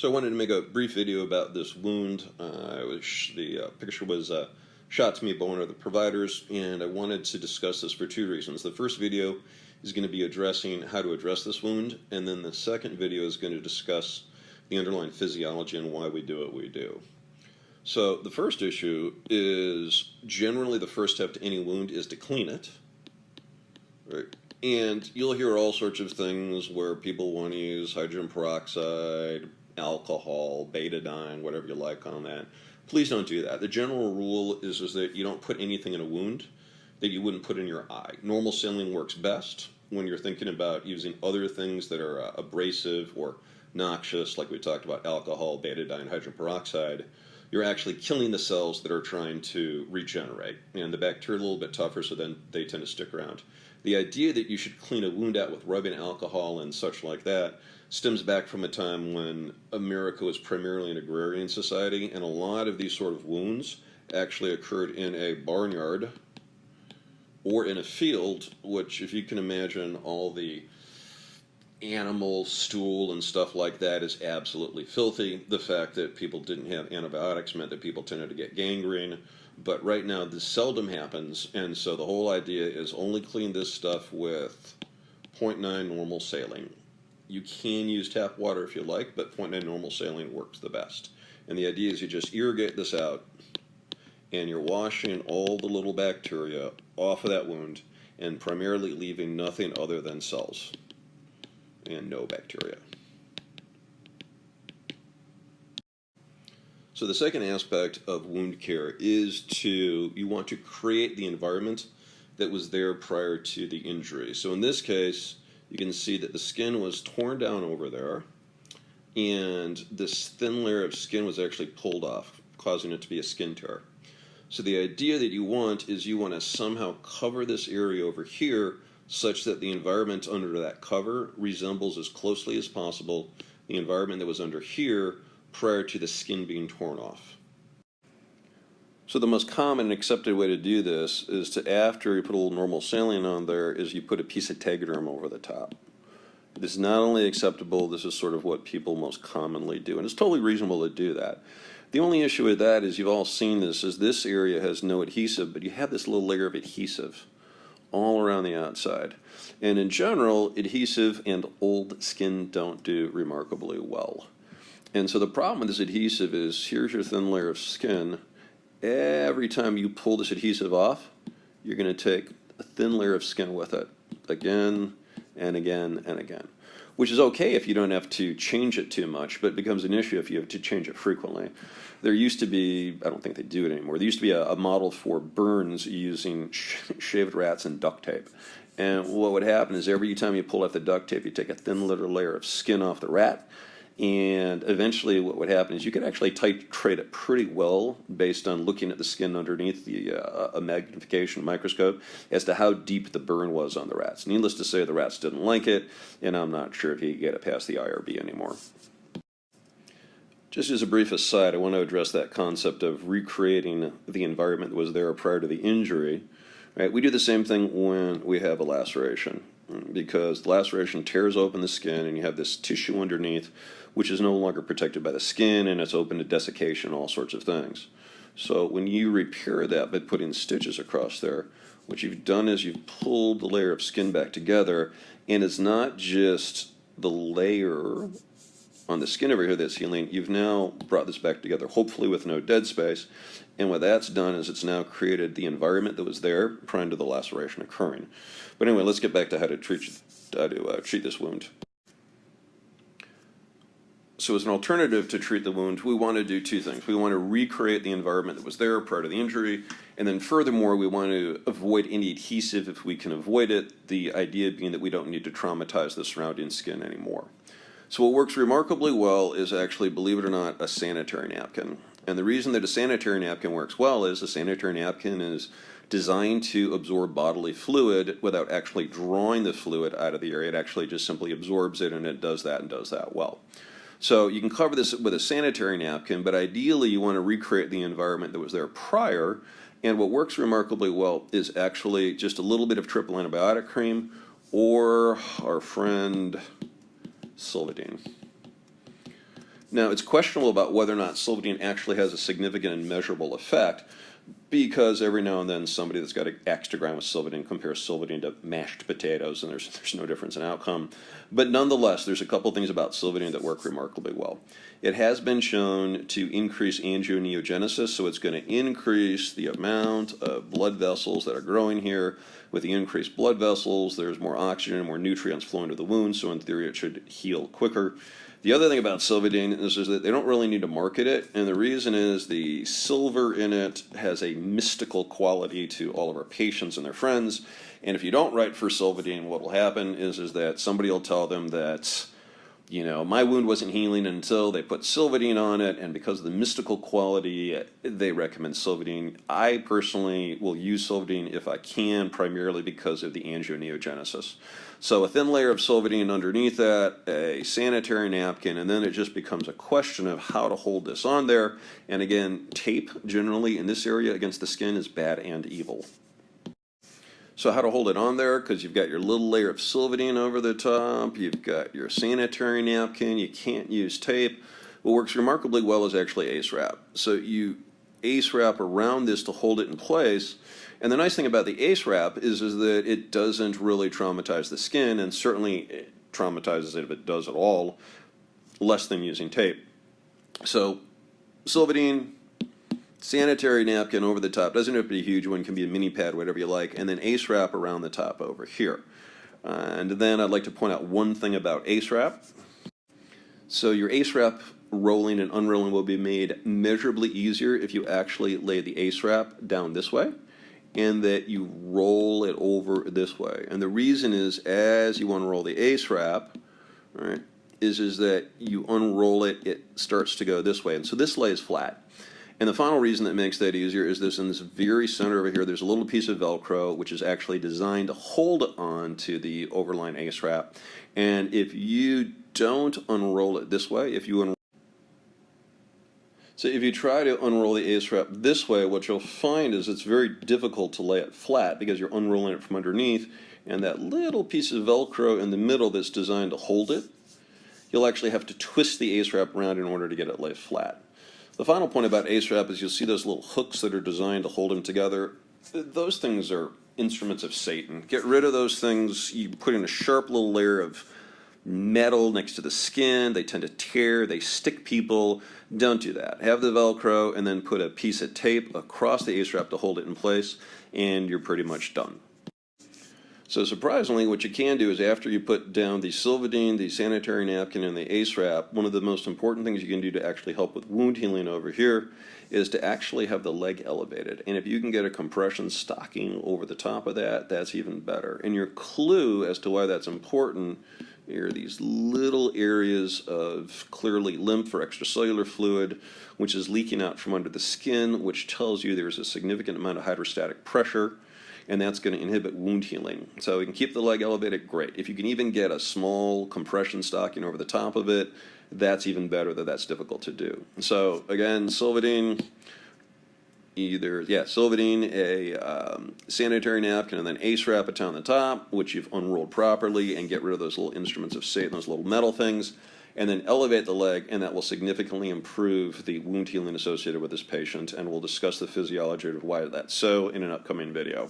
So I wanted to make a brief video about this wound. The picture was shot to me by one of the providers, and I wanted to discuss this for two reasons. The first video is going to be addressing how to address this wound, and then the second video is going to discuss the underlying physiology and why we do what we do. So the first issue is generally the first step to any wound is to clean it. Right? And you'll hear all sorts of things where people want to use hydrogen peroxide, alcohol, betadine, whatever you like on that. Please don't do that. The general rule is that you don't put anything in a wound that you wouldn't put in your eye. Normal saline works best when you're thinking about using other things that are abrasive or noxious, like we talked about alcohol, betadine, hydrogen peroxide. You're actually killing the cells that are trying to regenerate. And the bacteria are a little bit tougher, so then they tend to stick around. The idea that you should clean a wound out with rubbing alcohol and such like that stems back from a time when America was primarily an agrarian society, and a lot of these sort of wounds actually occurred in a barnyard or in a field, which, if you can imagine, all the animal stool and stuff like that is absolutely filthy. The fact that people didn't have antibiotics meant that people tended to get gangrene. But right now, this seldom happens, and so the whole idea is only clean this stuff with 0.9 normal saline. You can use tap water if you like, but 0.9 normal saline works the best. And the idea is you just irrigate this out, and you're washing all the little bacteria off of that wound, and primarily leaving nothing other than cells and no bacteria. So the second aspect of wound care is you want to create the environment that was there prior to the injury. So in this case, you can see that the skin was torn down over there, and this thin layer of skin was actually pulled off, causing it to be a skin tear. So the idea that you want is you want to somehow cover this area over here such that the environment under that cover resembles as closely as possible the environment that was under here prior to the skin being torn off. So the most common and accepted way to do this is to, after you put a little normal saline on there, is you put a piece of Tegaderm over the top. This is not only acceptable, this is sort of what people most commonly do, and it's totally reasonable to do that. The only issue with that is, you've all seen this, is this area has no adhesive, but you have this little layer of adhesive all around the outside. And in general, adhesive and old skin don't do remarkably well. And so the problem with this adhesive is, here's your thin layer of skin. Every time you pull this adhesive off, you're going to take a thin layer of skin with it, again and again and again. Which is okay if you don't have to change it too much, but it becomes an issue if you have to change it frequently. There used to be, I don't think they do it anymore, there used to be a model for burns using shaved rats and duct tape. And what would happen is, every time you pull off the duct tape, you take a thin little layer of skin off the rat, and eventually what would happen is you could actually titrate it pretty well based on looking at the skin underneath a magnification microscope as to how deep the burn was on the rats. Needless to say, the rats didn't like it, and I'm not sure if you could get it past the IRB anymore. Just as a brief aside, I want to address that concept of recreating the environment that was there prior to the injury. Right? We do the same thing when we have a laceration, because the laceration tears open the skin, and you have this tissue underneath which is no longer protected by the skin, and it's open to desiccation, all sorts of things. So when you repair that by putting stitches across there, what you've done is you've pulled the layer of skin back together, and it's not just the layer on the skin over here that's healing. You've now brought this back together, hopefully with no dead space, and what that's done is it's now created the environment that was there prior to the laceration occurring. But anyway, let's get back to how to treat this wound. So as an alternative to treat the wound, we want to do two things. We want to recreate the environment that was there prior to the injury, and then furthermore, we want to avoid any adhesive if we can avoid it, the idea being that we don't need to traumatize the surrounding skin anymore. So what works remarkably well is actually, believe it or not, a sanitary napkin. And the reason that a sanitary napkin works well is a sanitary napkin is designed to absorb bodily fluid without actually drawing the fluid out of the area. It actually just simply absorbs it, and it does that well. So you can cover this with a sanitary napkin, but ideally you want to recreate the environment that was there prior, and what works remarkably well is actually just a little bit of triple antibiotic cream, or our friend Silvadene. Now, it's questionable about whether or not Silvadene actually has a significant and measurable effect, because every now and then somebody that's got an extra gram of Silvadene compares Silvadene to mashed potatoes, and there's no difference in outcome. But nonetheless, there's a couple things about Silvadene that work remarkably well. It has been shown to increase angioneogenesis, so it's going to increase the amount of blood vessels that are growing here. With the increased blood vessels, there's more oxygen and more nutrients flowing to the wound, so in theory it should heal quicker. The other thing about Silvadene is that they don't really need to market it, and the reason is the silver in it has a mystical quality to all of our patients and their friends, and if you don't write for Silvadene, what will happen is that somebody will tell them that, you know, my wound wasn't healing until they put Silvadene on it, and because of the mystical quality, they recommend Silvadene. I personally will use Silvadene if I can, primarily because of the angioneogenesis. So a thin layer of Silvadene underneath that, a sanitary napkin, and then it just becomes a question of how to hold this on there. And again, tape generally in this area against the skin is bad and evil. So how to hold it on there, because you've got your little layer of Silvadene over the top, you've got your sanitary napkin, you can't use tape. What works remarkably well is actually ACE wrap. So you ACE wrap around this to hold it in place. And the nice thing about the ACE wrap is that it doesn't really traumatize the skin, and certainly it traumatizes it if it does at all, less than using tape. So Silvadene, sanitary napkin over the top, doesn't have to be a huge one, can be a mini pad, whatever you like, and then ACE wrap around the top over here. And then I'd like to point out one thing about ACE wrap. So your ACE wrap rolling and unrolling will be made measurably easier if you actually lay the ACE wrap down this way, and that you roll it over this way. And the reason is, as you unroll the ACE wrap, all right, is that you unroll it, it starts to go this way, and so this lays flat. And the final reason that makes that easier is this: in this very center over here, there's a little piece of Velcro which is actually designed to hold on to the overlying ACE wrap. And if you don't unroll it this way, if you try to unroll the ACE wrap this way, what you'll find is it's very difficult to lay it flat because you're unrolling it from underneath, and that little piece of Velcro in the middle that's designed to hold it, you'll actually have to twist the ACE wrap around in order to get it laid flat. The final point about ACE wrap is you'll see those little hooks that are designed to hold them together. Those things are instruments of Satan. Get rid of those things. You put in a sharp little layer of metal next to the skin. They tend to tear. They stick people. Don't do that. Have the Velcro and then put a piece of tape across the ACE wrap to hold it in place, and you're pretty much done. So surprisingly, what you can do is, after you put down the Silvadene, the sanitary napkin, and the ACE wrap, one of the most important things you can do to actually help with wound healing over here is to actually have the leg elevated. And if you can get a compression stocking over the top of that, that's even better. And your clue as to why that's important are these little areas of clearly lymph or extracellular fluid, which is leaking out from under the skin, which tells you there's a significant amount of hydrostatic pressure, and that's going to inhibit wound healing. So you can keep the leg elevated, great. If you can even get a small compression stocking over the top of it, that's even better, though that's difficult to do. So again, Silvadene, Silvadene, a sanitary napkin, and then ACE wrap it on the top, which you've unrolled properly, and get rid of those little instruments of Satan, those little metal things, and then elevate the leg, and that will significantly improve the wound healing associated with this patient, and we'll discuss the physiology of why that's so in an upcoming video.